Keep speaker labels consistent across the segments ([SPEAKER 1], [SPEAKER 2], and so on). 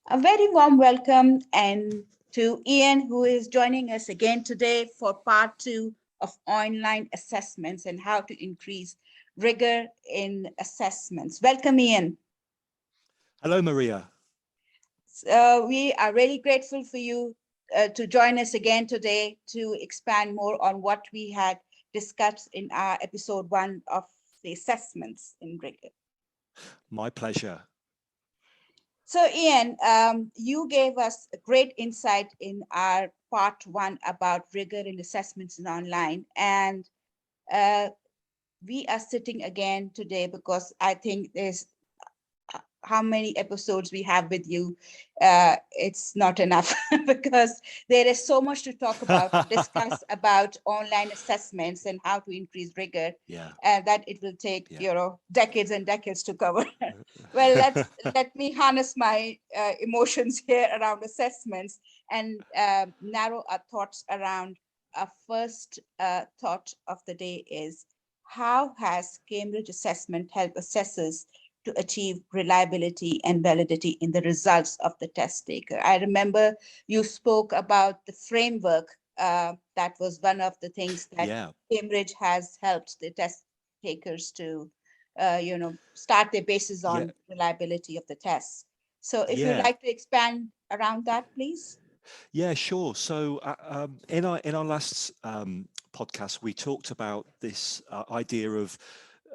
[SPEAKER 1] A very warm welcome and to Ian, who is joining us again today for part two of online assessments and how to increase rigor in assessments. Welcome, Ian.
[SPEAKER 2] Hello, Maria.
[SPEAKER 1] We are really grateful for you to join us again today to expand more on what we had discussed in our episode one of the assessments in rigor.
[SPEAKER 2] My pleasure.
[SPEAKER 1] So, Ian, you gave us a great insight in our part one about rigor in assessments and online. And uh, we are sitting again today because I think there's how many episodes we have with you. It's not enough because there is so much to talk about, to discuss about online assessments and how to increase rigor,
[SPEAKER 2] Yeah,
[SPEAKER 1] that it will take,
[SPEAKER 2] yeah.
[SPEAKER 1] decades and decades to cover. Well, let me harness my emotions here around assessments and narrow our thoughts around our first thought of the day is how has Cambridge assessment helped assessors to achieve reliability and validity in the results of the test taker? I remember you spoke about the framework. That was one of the things that
[SPEAKER 2] Yeah,
[SPEAKER 1] Cambridge has helped the test takers to, start their basis
[SPEAKER 2] yeah,
[SPEAKER 1] on reliability of the tests. So if you'd
[SPEAKER 2] yeah,
[SPEAKER 1] like to expand around that, please.
[SPEAKER 2] yeah. Sure. So, in our last podcast, we talked about this idea of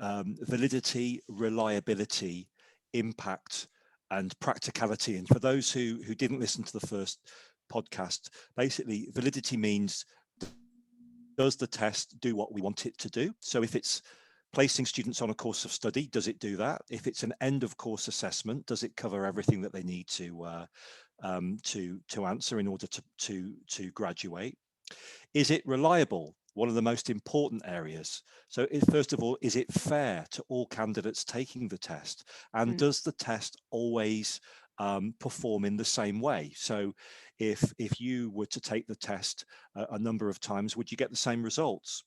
[SPEAKER 2] validity, reliability, impact, and practicality. And for those who didn't listen to the first podcast, basically, validity means, does the test do what we want it to do? So if it's placing students on a course of study, does it do that? If it's an end of course assessment, does it cover everything that they need to answer in order to graduate? Is it reliable? One of the most important areas. So, first of all, is it fair to all candidates taking the test? And
[SPEAKER 1] Mm,
[SPEAKER 2] does the test always perform in the same way? So, if you were to take the test a number of times, would you get the same results?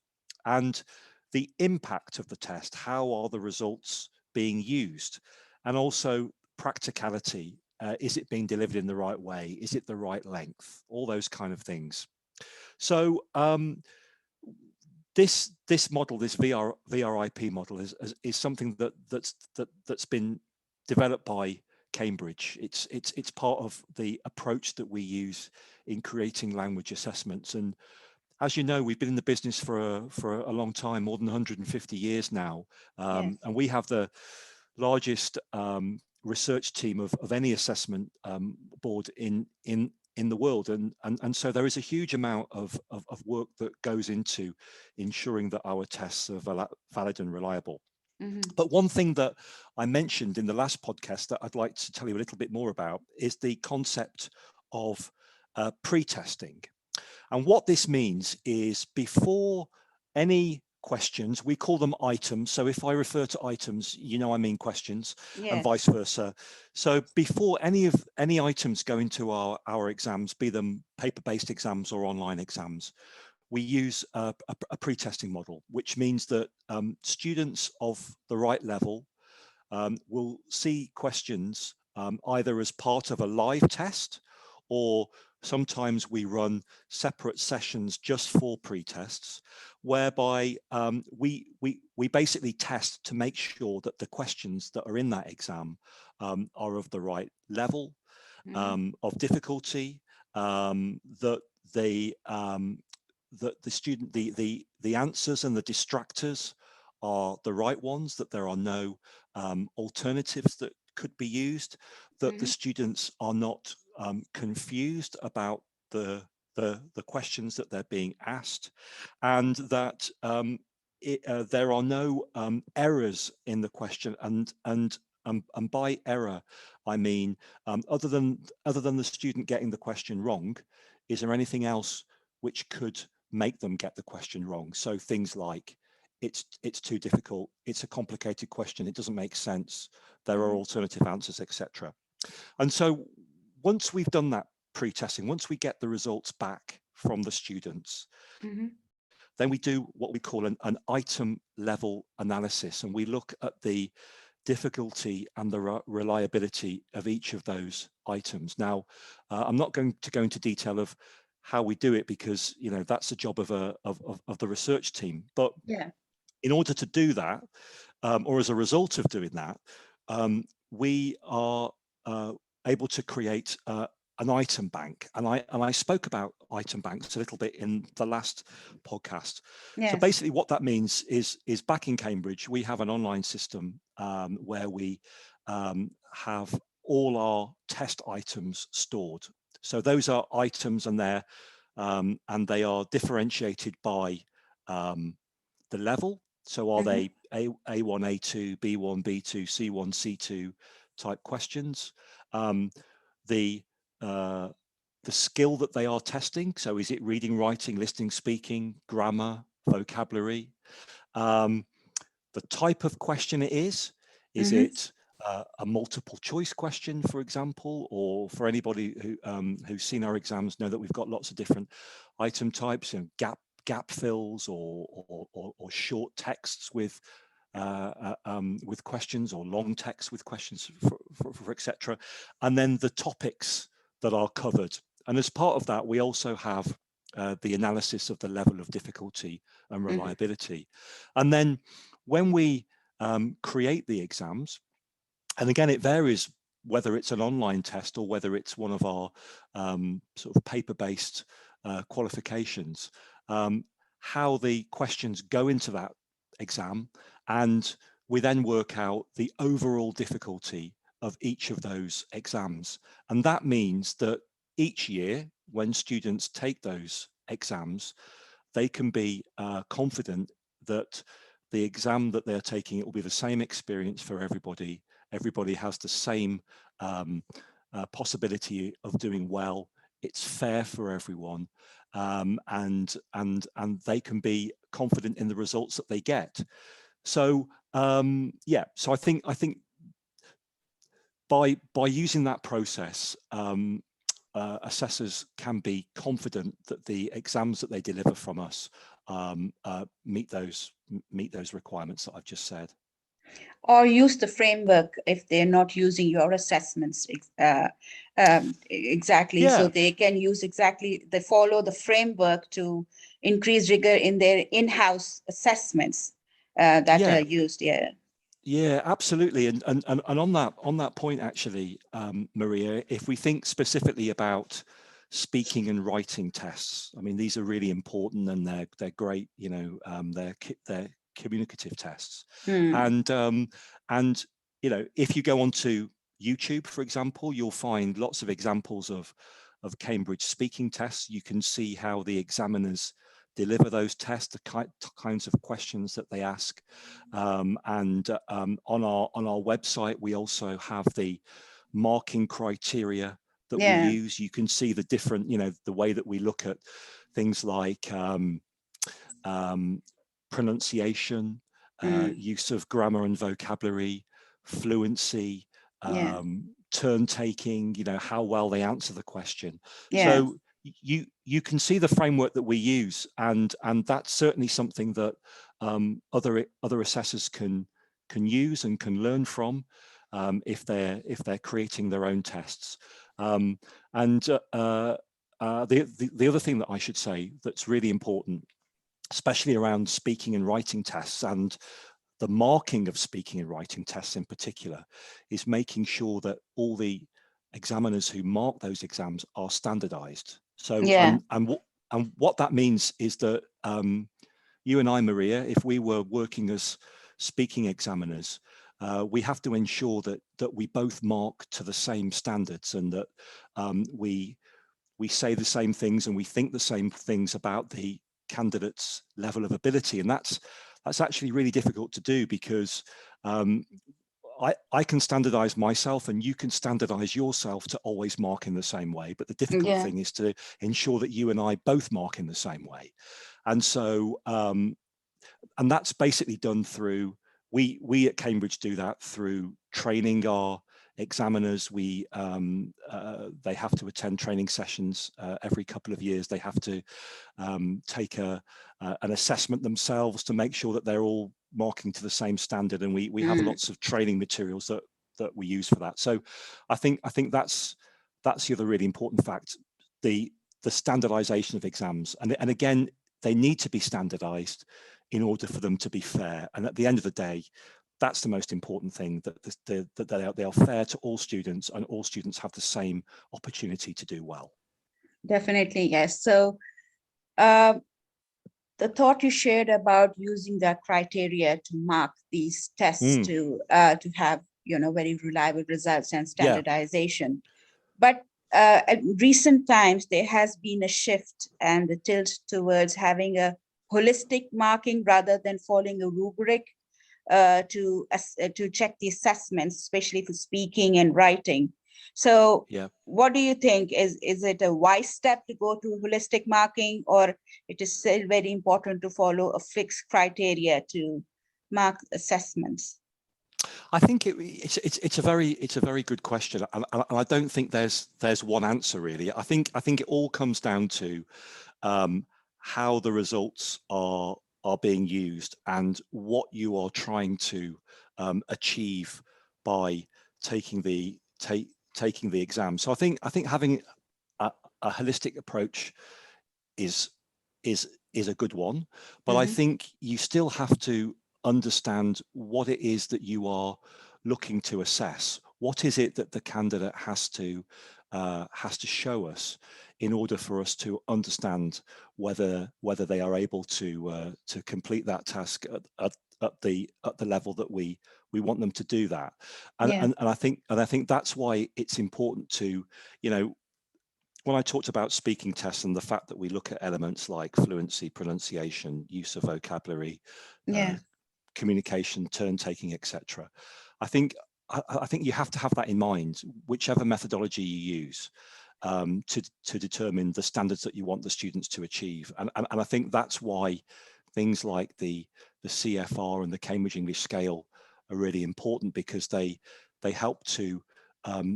[SPEAKER 2] And the impact of the test, how are the results being used? And also practicality. Is it being delivered in the right way? Is it the right length? All those kind of things. So this model, this VRIP model, is something that's been developed by Cambridge. It's part of the approach that we use in creating language assessments. And as you know, we've been in the business for a long time, more than 150 years now,
[SPEAKER 1] yes.
[SPEAKER 2] and we have the largest research team of any assessment board in the world, and so there is a huge amount of work that goes into ensuring that our tests are valid and reliable.
[SPEAKER 1] Hmm.
[SPEAKER 2] But one thing that I mentioned in the last podcast that I'd like to tell you a little bit more about is the concept of pre-testing. And what this means is, before any questions, we call them items. So if I refer to items, I mean questions, and
[SPEAKER 1] Yes.
[SPEAKER 2] vice versa. So before any items go into our exams, be them paper-based exams or online exams, we use a pre-testing model, which means that students of the right level will see questions either as part of a live test, or sometimes we run separate sessions just for pre-tests, whereby we basically test to make sure that the questions that are in that exam are of the right level
[SPEAKER 1] Hmm.
[SPEAKER 2] of difficulty, that the student the answers and the distractors are the right ones, that there are no alternatives that could be used, that the
[SPEAKER 1] Hmm.
[SPEAKER 2] students are not confused about the questions that they're being asked, and that there are no errors in the question. And by error, I mean, other than the student getting the question wrong, is there anything else which could make them get the question wrong? So things like, it's too difficult, it's a complicated question, it doesn't make sense, there are
[SPEAKER 1] Hmm.
[SPEAKER 2] alternative answers, etc. And so once we've done that pre-testing, once we get the results back from the students,
[SPEAKER 1] Hmm.
[SPEAKER 2] then we do what we call an item level analysis, and we look at the difficulty and the reliability of each of those items. Now, I'm not going to go into detail of how we do it, because that's the job of the research team. But in order to do that, or as a result of doing that, we are able to create an item bank, and I spoke about item banks a little bit in the last podcast. So basically, what that means is back in Cambridge, we have an online system where we have all our test items stored. So those are items, and they are differentiated by the level. So are they A1, A2, B1, B2, C1, C2 type questions? The skill that they are testing. So is it reading, writing, listening, speaking, grammar, vocabulary? The type of question it is it a multiple choice question, for example, or for anybody who's seen our exams know that we've got lots of different item types, and gap fills, or short texts with questions, or long text with questions, for etc. And then the topics that are covered. And as part of that, we also have the analysis of the level of difficulty and reliability. And then when we create the exams, and again, it varies whether it's an online test or whether it's one of our sort of paper-based qualifications, how the questions go into that exam, and we then work out the overall difficulty of each of those exams. And that means that each year, when students take those exams, they can be confident that the exam that they're taking, it will be the same experience for everybody. Everybody has the same possibility of doing well. It's fair for everyone, and they can be confident in the results that they get. So so I think by using that process, assessors can be confident that the exams that they deliver from us meet those requirements that I've just said.
[SPEAKER 1] Or use the framework if they're not using your assessments exactly. So they can use they follow the framework to increase rigor in their in-house assessments that are used.
[SPEAKER 2] Yeah, absolutely. And on that point, actually, Maria, if we think specifically about speaking and writing tests, I mean, these are really important, and they're great. They're communicative tests. And if you go onto YouTube, for example, you'll find lots of examples of Cambridge speaking tests. You can see how the examiners deliver those tests, the kinds of questions that they ask, and on our website we also have the marking criteria that we use. You can see the different, the way that we look at things like pronunciation, use of grammar and vocabulary, fluency, turn taking, how well they answer the question. So you can see the framework that we use, and that's certainly something that other assessors can use and can learn from if they're creating their own tests. The other thing that I should say that's really important, especially around speaking and writing tests, and the marking of speaking and writing tests in particular, is making sure that all the examiners who mark those exams are standardized. So and what that means is that you and I, Maria, if we were working as speaking examiners, we have to ensure that we both mark to the same standards, and that we say the same things and we think the same things about the candidate's level of ability. And that's actually really difficult to do, because I can standardize myself and you can standardize yourself to always mark in the same way. But the difficult thing is to ensure that you and I both mark in the same way. And so, and that's basically done through, we at Cambridge do that through training our examiners. They have to attend training sessions every couple of years. They have to take an assessment themselves to make sure that they're all marking to the same standard, and we have lots of training materials that we use for that. So I think that's the other really important fact, the standardization of exams, and again, they need to be standardized in order for them to be fair. And at the end of the day, that's the most important thing, that they are fair to all students, and all students have the same opportunity to do well.
[SPEAKER 1] Definitely, yes. So the thought you shared about using the criteria to mark these tests to have, very reliable results and standardization. But at recent times, there has been a shift and a tilt towards having a holistic marking rather than following a rubric to check the assessments, especially for speaking and writing. So what do you think? Is it a wise step to go to holistic marking, or it is still very important to follow a fixed criteria to mark assessments?
[SPEAKER 2] I think it's a very good question, and I don't think there's one answer really. I think it all comes down to how the results are being used and what you are trying to achieve by taking the exam. So I think having a holistic approach is a good one, but I think you still have to understand what it is that you are looking to assess. What is it that the candidate has to show us in order for us to understand whether they are able to complete that task at the level that we want them to do that. And I think that's why it's important to, when I talked about speaking tests and the fact that we look at elements like fluency, pronunciation, use of vocabulary, communication, turn taking, etc. I think you have to have that in mind, whichever methodology you use, to determine the standards that you want the students to achieve. And I think that's why things like the CFR and the Cambridge English Scale are really important, because they help to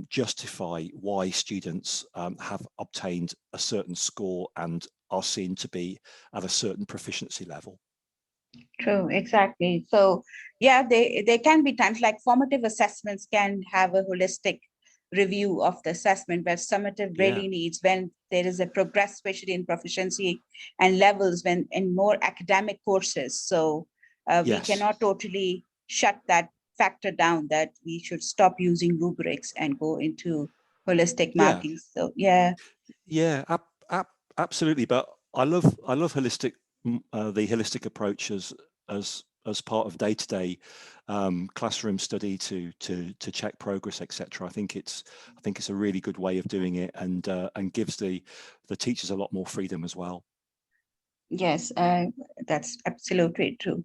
[SPEAKER 2] justify why students have obtained a certain score and are seen to be at a certain proficiency level.
[SPEAKER 1] True, exactly. So they can be times like formative assessments can have a holistic review of the assessment, where summative really needs when there is a progress, especially in proficiency and levels when in more academic courses. So we cannot totally shut that factor down, that we should stop using rubrics and go into holistic marking. So
[SPEAKER 2] absolutely. But I love holistic, the holistic approach as part of day-to-day classroom study to check progress, etc. I think it's a really good way of doing it, and gives the teachers a lot more freedom as well.
[SPEAKER 1] Yes, that's absolutely true.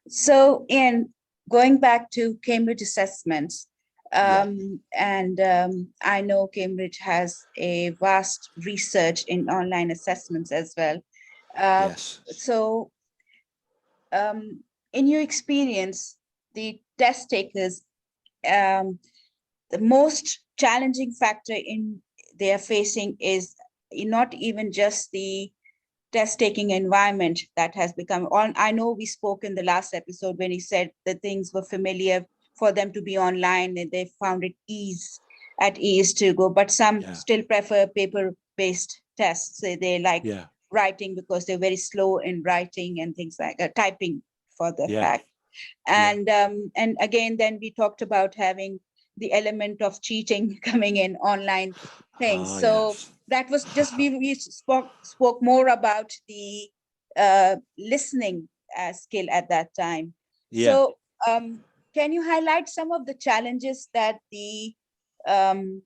[SPEAKER 1] So in going back to Cambridge assessments, and I know Cambridge has a vast research in online assessments as well. So in your experience, the test takers, the most challenging factor they are facing is not even just the test-taking environment that has become on. I know we spoke in the last episode when he said that things were familiar for them to be online and they found it at ease to go, but some still prefer paper-based tests. They like writing because they're very slow in writing and things like typing for the fact. And again, then we talked about having the element of cheating coming in online things. That was just, we spoke more about the listening skill at that time. So can you highlight some of the challenges that the as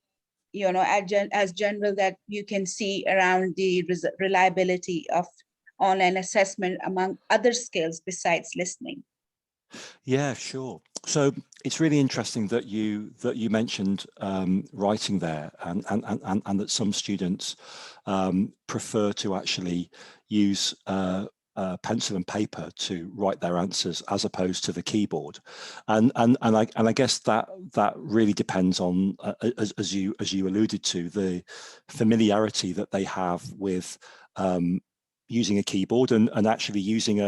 [SPEAKER 1] general that you can see around the reliability of online assessment among other skills besides listening?
[SPEAKER 2] Yeah, sure. So it's really interesting that you mentioned writing there, and that some students prefer to actually use pencil and paper to write their answers as opposed to the keyboard, and I guess that really depends on, as you alluded to, the familiarity that they have with using a keyboard and actually using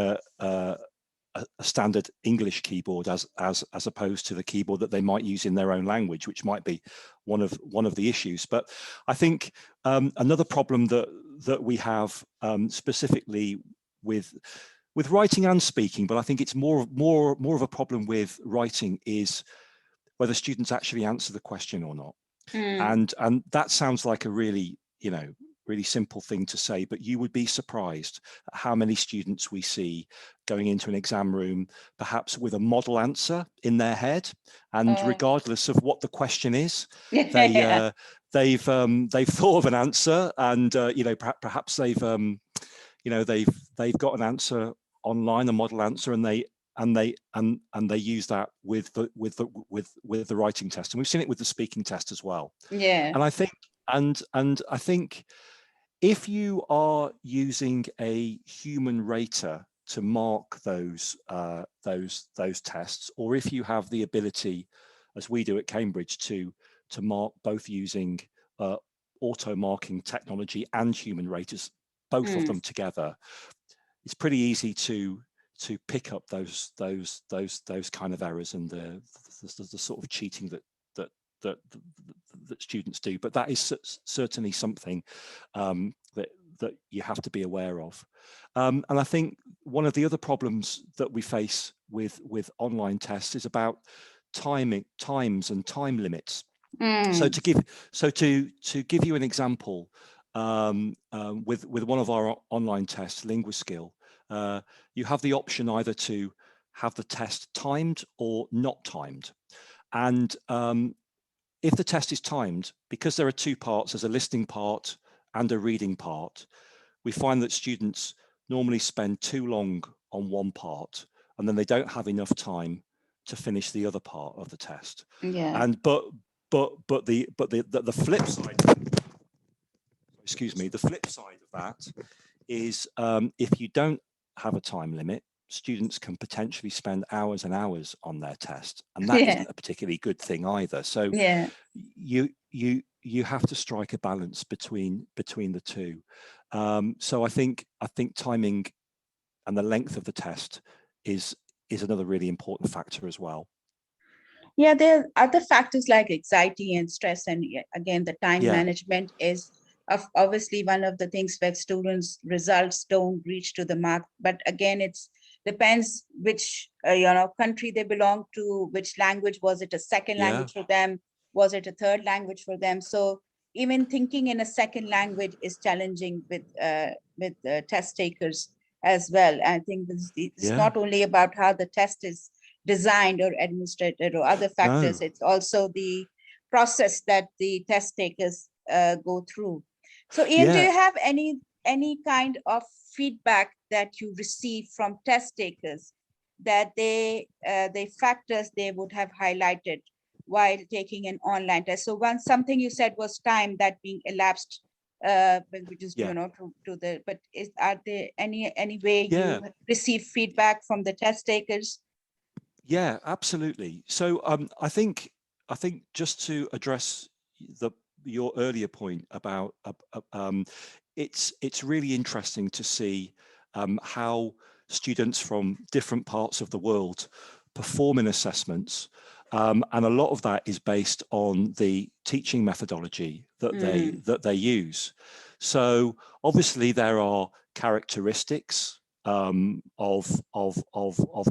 [SPEAKER 2] a standard English keyboard as opposed to the keyboard that they might use in their own language, which might be one of the issues. But I think another problem that we have specifically with writing and speaking, but I think it's more of a problem with writing, is whether students actually answer the question or not. And that sounds like a really, really simple thing to say, but you would be surprised at how many students we see going into an exam room, perhaps with a model answer in their head, and regardless of what the question is, they've thought of an answer, and perhaps they've got an answer online, a model answer, and they use that with the writing test, and we've seen it with the speaking test as well.
[SPEAKER 1] Yeah.
[SPEAKER 2] And I think if you are using a human rater to mark those tests, or if you have the ability, as we do at Cambridge, to mark both using auto marking technology and human raters, both of them together, it's pretty easy to pick up those kind of errors and the sort of cheating that students do. But that is certainly something that you have to be aware of. And I think one of the other problems that we face with online tests is about times and time limits. So to give you an example, with one of our online tests, LinguaSkill, you have the option either to have the test timed or not timed. And if the test is timed, because there are two parts, there's a listening part and a reading part, we find that students normally spend too long on one part, and then they don't have enough time to finish the other part of the test.
[SPEAKER 1] Yeah.
[SPEAKER 2] And but the flip side, the flip side of that is if you don't have a time limit, students can potentially spend hours and hours on their test, and that isn't a particularly good thing either. So you have to strike a balance between the two. So I think timing and the length of the test is another really important factor as well.
[SPEAKER 1] Yeah, there are other factors like anxiety and stress, and again, the time management is obviously one of the things where students' results don't reach to the mark. But again, it's depends which country they belong to, which language. Was it a second language for them? Was it a third language for them? So even thinking in a second language is challenging with test takers as well. I think it's not only about how the test is designed or administrated or other factors. It's also the process that the test takers go through. So Ian, do you have any kind of feedback that you receive from test takers that the factors they would have highlighted while taking an online test? So something you said was time that being elapsed, which is to the. But are there any way you receive feedback from the test takers?
[SPEAKER 2] Yeah, absolutely. So I think just to address your earlier point about it's really interesting to see how students from different parts of the world perform in assessments, and a lot of that is based on the teaching methodology that they use. So obviously there are characteristics of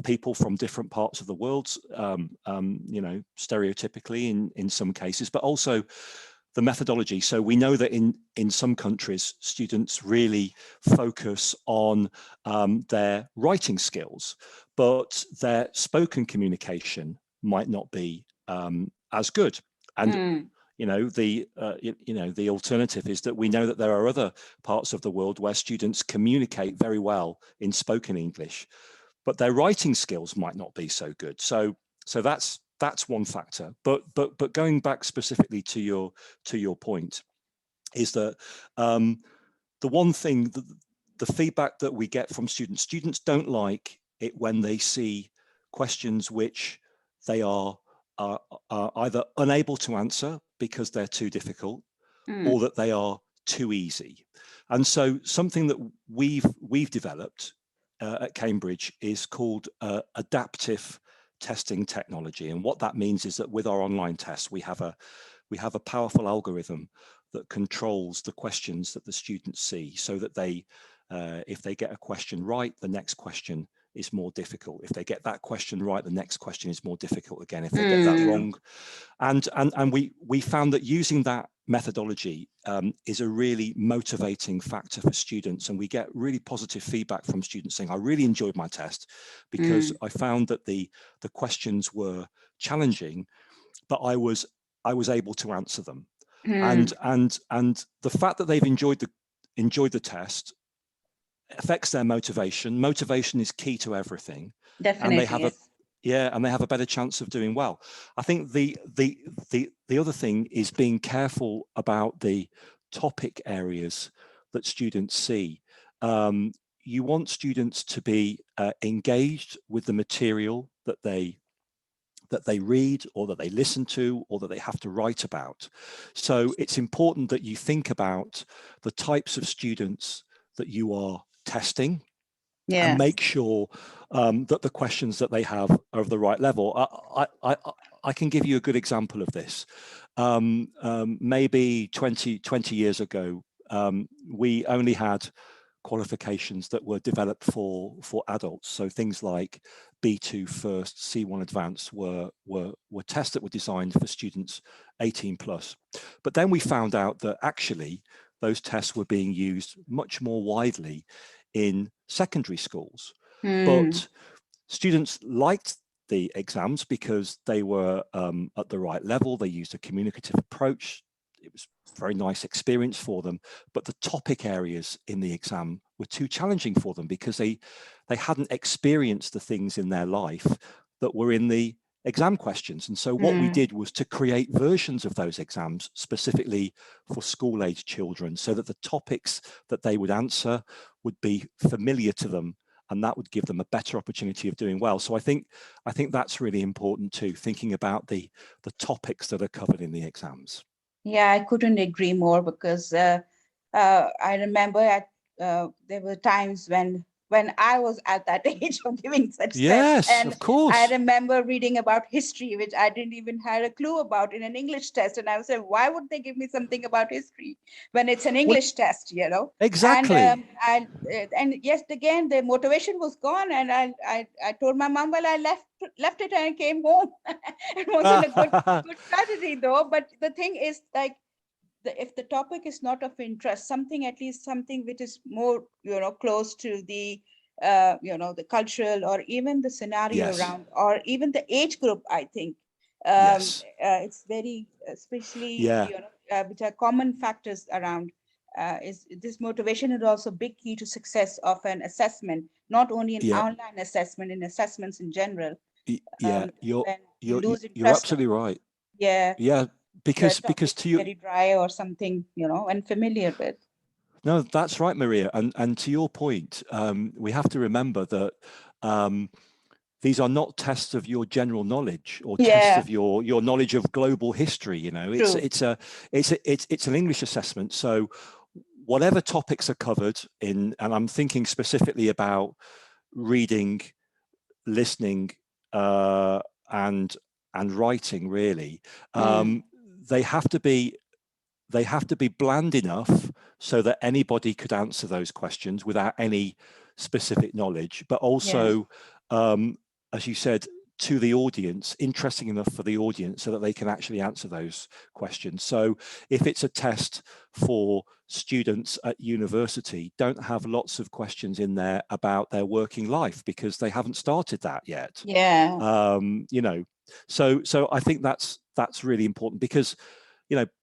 [SPEAKER 2] people from different parts of the world, stereotypically in some cases, but also the methodology. So we know that in some countries, students really focus on their writing skills, but their spoken communication might not be as good. And the alternative is that we know that there are other parts of the world where students communicate very well in spoken English, but their writing skills might not be so good. So that's one factor. But going back specifically to your point, is that the one thing, the feedback that we get from students don't like it when they see questions which they are either unable to answer because they're too difficult, or that they are too easy. And so something that we've developed at Cambridge is called adaptive testing technology. And what that means is that with our online tests, we have a powerful algorithm that controls the questions that the students see, so that they, if they get a question right, the next question is more difficult. If they get that question right, the next question is more difficult again. If they get that wrong, and we found that using that methodology is a really motivating factor for students, and we get really positive feedback from students saying, I really enjoyed my test because I found that the questions were challenging, but I was able to answer them. And the fact that they've enjoyed the test affects their motivation. Motivation is key to everything.
[SPEAKER 1] Definitely.
[SPEAKER 2] And they have and they have a better chance of doing well. I think the other thing is being careful about the topic areas that students see. You want students to be engaged with the material that they read, or that they listen to, or that they have to write about. So it's important that you think about the types of students that you are testing, and make sure that the questions that they have are of the right level. I can give you a good example of this. Maybe 20 years ago, we only had qualifications that were developed for adults. So things like B2 First, C1 Advanced were tests that were designed for students 18 plus. But then we found out that actually those tests were being used much more widely in secondary schools. But students liked the exams because they were at the right level. They used a communicative approach. It was a very nice experience for them, but the topic areas in the exam were too challenging for them because they hadn't experienced the things in their life that were in the exam questions. And so what we did was to create versions of those exams specifically for school-age children, so that the topics that they would answer would be familiar to them, and that would give them a better opportunity of doing well. So I think that's really important too, thinking about the topics that are covered in the exams.
[SPEAKER 1] Yeah, I couldn't agree more, because I remember there were times when I was at that age of giving such tests. And
[SPEAKER 2] of course.
[SPEAKER 1] I remember reading about history, which I didn't even have a clue about in an English test. And I was saying, why would they give me something about history when it's an English test, you know?
[SPEAKER 2] Exactly.
[SPEAKER 1] And yes, again, the motivation was gone. And I told my mom, well, I left it and I came home. It wasn't a good strategy though. But the thing is, like, if the topic is not of interest, at least something which is more, close to the, the cultural or even the scenario around, or even the age group, I think it's very, especially, which are common factors around, is this motivation is also a big key to success of an assessment, not only in online assessment, in assessments in general.
[SPEAKER 2] You're absolutely right.
[SPEAKER 1] Yeah.
[SPEAKER 2] Because to you,
[SPEAKER 1] very dry or something, and familiar with.
[SPEAKER 2] No, that's right, Maria. And to your point, we have to remember that these are not tests of your general knowledge or tests of your knowledge of global history. It's an English assessment. So whatever topics are covered in, and I'm thinking specifically about reading, listening, and writing, really, they have to be bland enough so that anybody could answer those questions without any specific knowledge, but also, as you said, to the audience, interesting enough for the audience so that they can actually answer those questions. So if it's a test for students at university, don't have lots of questions in there about their working life because they haven't started that yet. So I think that's really important, because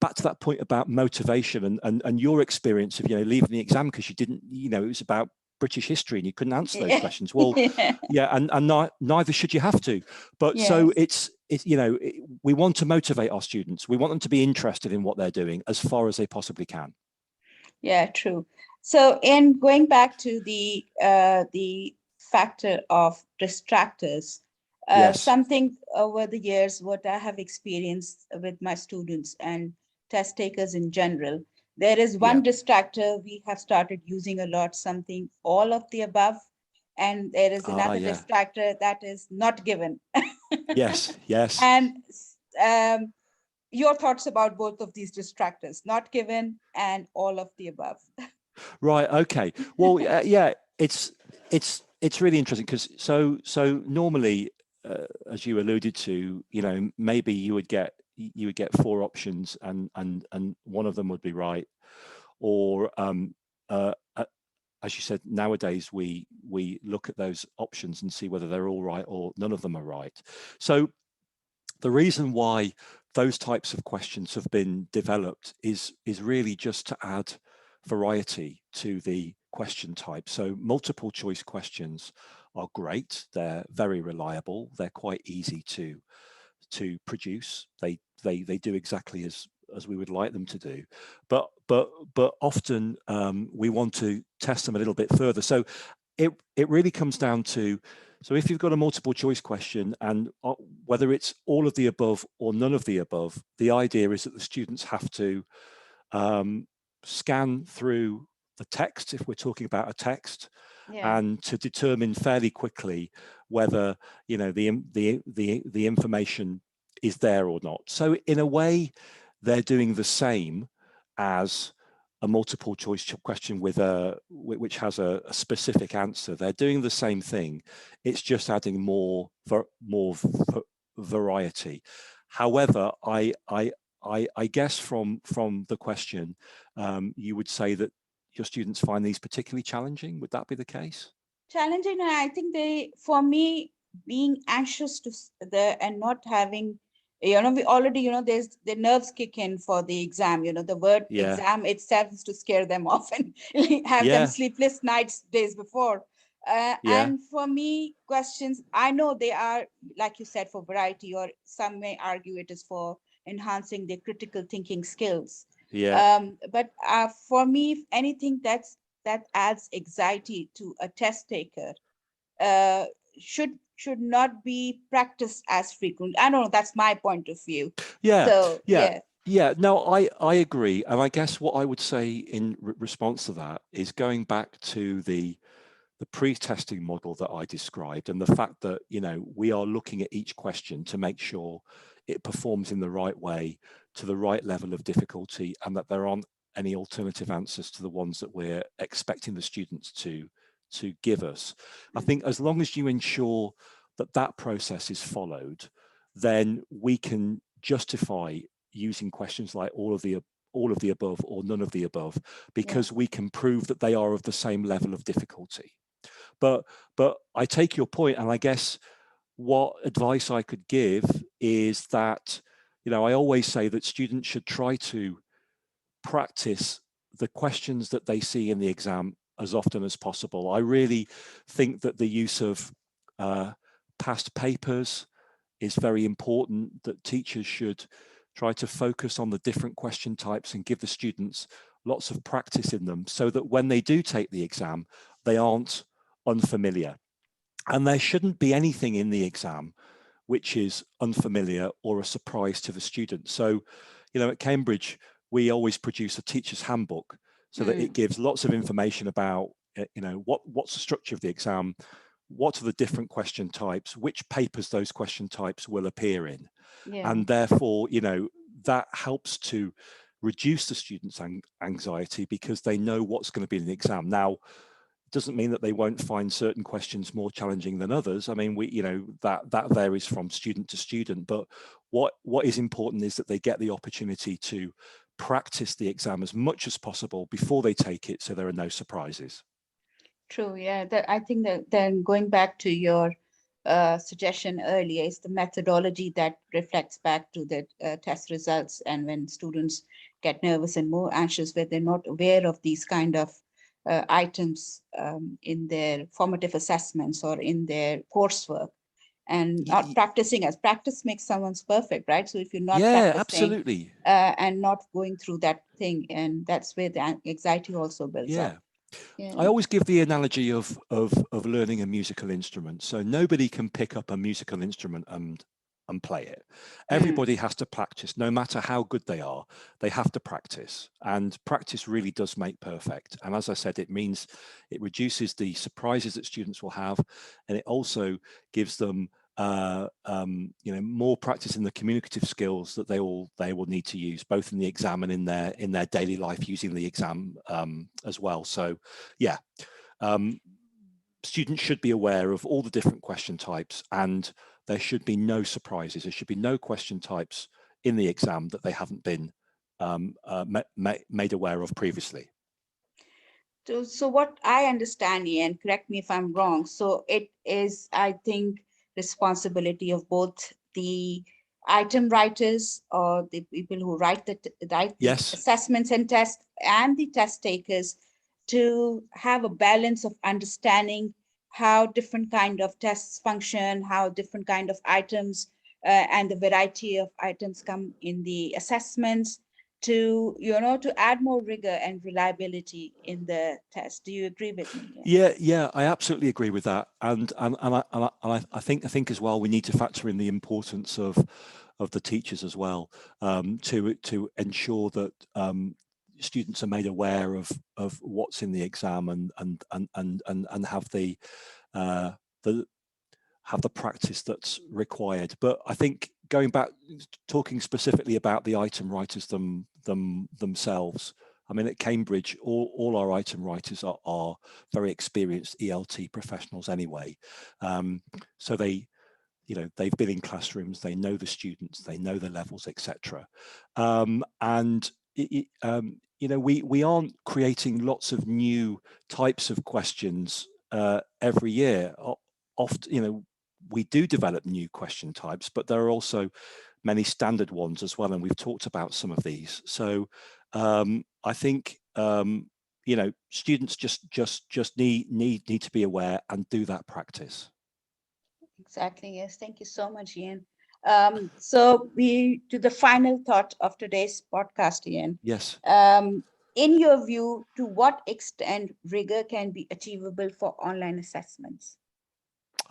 [SPEAKER 2] back to that point about motivation and your experience of, leaving the exam because you didn't, it was about British history and you couldn't answer those questions. Well, and neither should you have to. But so it's we want to motivate our students. We want them to be interested in what they're doing as far as they possibly can.
[SPEAKER 1] Yeah, true. So in going back to the factor of distractors, something over the years, what I have experienced with my students and test takers in general, there is one distractor we have started using a lot, something all of the above. and there is another
[SPEAKER 2] yeah.
[SPEAKER 1] distractor that is not given.
[SPEAKER 2] Yes, yes.
[SPEAKER 1] And your thoughts about both of these distractors, not given and all of the above.
[SPEAKER 2] Right. Okay. Well, yeah, it's really interesting because so normally, as you alluded to, you know, maybe you would get 4 options and one of them would be right, or as you said, nowadays we look at those options and see whether they're all right or none of them are right. So the reason why those types of questions have been developed is really just to add variety to the question type. So multiple choice questions are great. They're very reliable. They're quite easy to produce. They do exactly as we would like them to do, but often we want to test them a little bit further. So it really comes down to, so if you've got a multiple choice question and whether it's all of the above or none of the above, the idea is that the students have to scan through the text, if we're talking about a text, and to determine fairly quickly whether, you know, the information is there or not. So in a way, they're doing the same as a multiple choice question with which has a specific answer. They're doing the same thing. It's just adding more variety. However, I guess from the question, you would say that your students find these particularly challenging. Would that be the case?
[SPEAKER 1] Challenging, and I think for me, being anxious and not having, you know, we already, you know, there's the nerves kick in for the exam. You know, the word exam itself is to scare them off and have them sleepless nights days before. And for me, questions, I know they are, like you said, for variety, or some may argue it is for enhancing their critical thinking skills. But for me, if anything that adds anxiety to a test taker should not be practiced as frequent. I don't know, that's my point of view.
[SPEAKER 2] No, I agree. And I guess what I would say in response to that is going back to the pre-testing model that I described, and the fact that, you know, we are looking at each question to make sure it performs in the right way, to the right level of difficulty, and that there aren't any alternative answers to the ones that we're expecting the students to give us. I think as long as you ensure that that process is followed, then we can justify using questions like all of the above or none of the above, because we can prove that they are of the same level of difficulty. But I take your point, and I guess what advice I could give is that, you know, I always say that students should try to practice the questions that they see in the exam as often as possible. I really think that the use of past papers is very important, that teachers should try to focus on the different question types and give the students lots of practice in them, so that when they do take the exam, they aren't unfamiliar. And there shouldn't be anything in the exam which is unfamiliar or a surprise to the student. So, you know, at Cambridge, we always produce a teacher's handbook so that it gives lots of information about, you know, what's the structure of the exam, what are the different question types, which papers those question types will appear in. And therefore, you know, that helps to reduce the students' anxiety, because they know what's going to be in the exam. Now, it doesn't mean that they won't find certain questions more challenging than others. I mean, you know, that varies from student to student, but what is important is that they get the opportunity to practice the exam as much as possible before they take it, so there are no surprises.
[SPEAKER 1] True, yeah. I think that then going back to your suggestion earlier, is the methodology that reflects back to the test results. And when students get nervous and more anxious, where they're not aware of these kind of items in their formative assessments or in their coursework, and not practicing, as practice makes someone's perfect, right? So if you're not practicing,
[SPEAKER 2] absolutely,
[SPEAKER 1] and not going through that thing, and that's where the anxiety also builds up.
[SPEAKER 2] I always give the analogy of learning a musical instrument. So nobody can pick up a musical instrument and and play it.
[SPEAKER 1] Mm.
[SPEAKER 2] Everybody has to practice, no matter how good they are. They have to practice, and practice really does make perfect. And as I said, it means it reduces the surprises that students will have, and it also gives them more practice in the communicative skills that they will need to use, both in the exam and in their daily life using the exam as well. So yeah, students should be aware of all the different question types, and there should be no surprises. There should be no question types in the exam that they haven't been made aware of previously.
[SPEAKER 1] So what I understand, Ian, correct me if I'm wrong. So it is, I think, responsibility of both the item writers or the people who write the
[SPEAKER 2] Yes.
[SPEAKER 1] assessments and tests, and the test takers, to have a balance of understanding how different kind of tests function, how different kind of items and the variety of items come in the assessments, to to add more rigor and reliability in the test. Do you agree with me?
[SPEAKER 2] Yeah, I absolutely agree with that, and I think as well we need to factor in the importance of the teachers as well, to ensure that students are made aware of what's in the exam, and have the practice that's required. But I think going back, talking specifically about the item writers themselves, I mean, at Cambridge, all our item writers are very experienced ELT professionals anyway. So they've been in classrooms, they know the students, they know the levels, etc. And we aren't creating lots of new types of questions every year. Often, we do develop new question types, but there are also many standard ones as well, and we've talked about some of these. So I think students just need to be aware and do that practice.
[SPEAKER 1] Exactly. Yes. Thank you so much, Ian. So we to the final thought of today's podcast, Ian.
[SPEAKER 2] Yes.
[SPEAKER 1] In your view, to what extent rigor can be achievable for online assessments?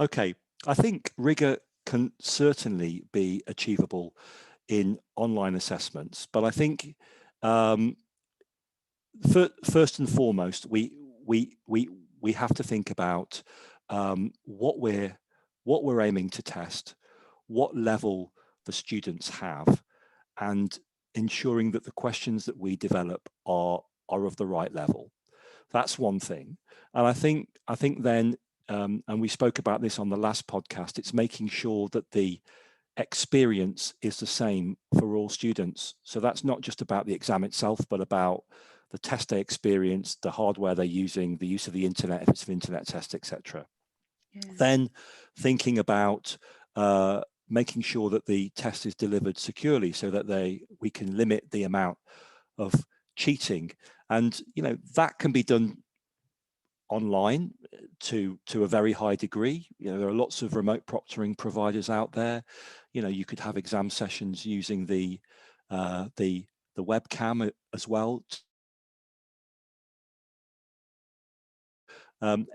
[SPEAKER 2] Okay, I think rigor can certainly be achievable in online assessments, but I think first and foremost, we have to think about what we're aiming to test, what level the students have, and ensuring that the questions that we develop are of the right level. That's one thing. And I think then, and we spoke about this on the last podcast, it's making sure that the experience is the same for all students. So that's not just about the exam itself, but about the test day experience, the hardware they're using, the use of the internet, if it's an internet test, etc.
[SPEAKER 1] Yeah.
[SPEAKER 2] Then thinking about making sure that the test is delivered securely, so that we can limit the amount of cheating, and that can be done online to a very high degree. There are lots of remote proctoring providers out there. You could have exam sessions using the webcam as well,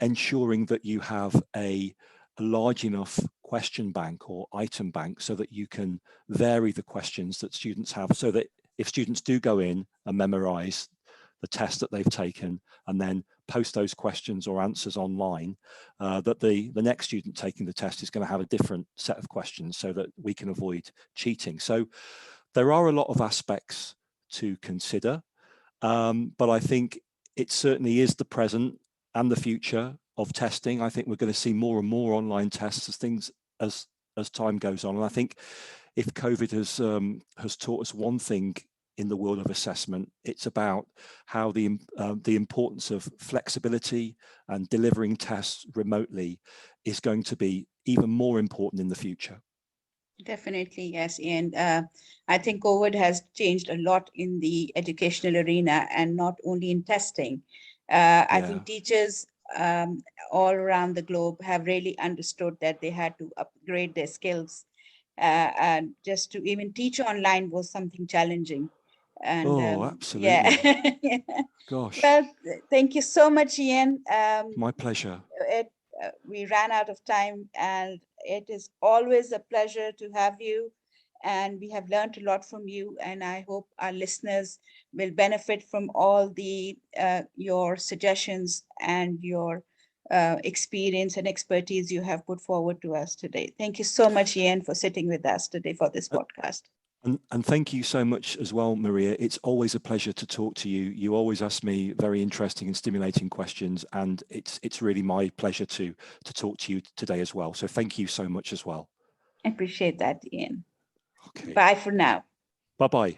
[SPEAKER 2] ensuring that you have a large enough question bank or item bank so that you can vary the questions that students have, so that if students do go in and memorize the test that they've taken and then post those questions or answers online, that the next student taking the test is going to have a different set of questions, so that we can avoid cheating. So there are a lot of aspects to consider, but I think it certainly is the present and the future of testing. I think we're going to see more and more online tests as time goes on. And I think if COVID has taught us one thing in the world of assessment, it's about how the importance of flexibility and delivering tests remotely is going to be even more important in the future.
[SPEAKER 1] Definitely, yes. And I think COVID has changed a lot in the educational arena, and not only in testing. I think teachers all around the globe have really understood that they had to upgrade their skills. And just to even teach online was something challenging. And
[SPEAKER 2] absolutely.
[SPEAKER 1] Yeah.
[SPEAKER 2] Gosh.
[SPEAKER 1] Well, thank you so much, Ian.
[SPEAKER 2] My pleasure.
[SPEAKER 1] We ran out of time, and It is always a pleasure to have you, and we have learned a lot from you, and I hope our listeners will benefit from all the your suggestions and your experience and expertise you have put forward to us today. Thank you so much, Ian, for sitting with us today for this podcast.
[SPEAKER 2] And thank you so much as well, Maria. It's always a pleasure to talk to you. You always ask me very interesting and stimulating questions, and it's really my pleasure to talk to you today as well. So thank you so much as well.
[SPEAKER 1] I appreciate that, Ian.
[SPEAKER 2] Okay.
[SPEAKER 1] Bye for now.
[SPEAKER 2] Bye-bye.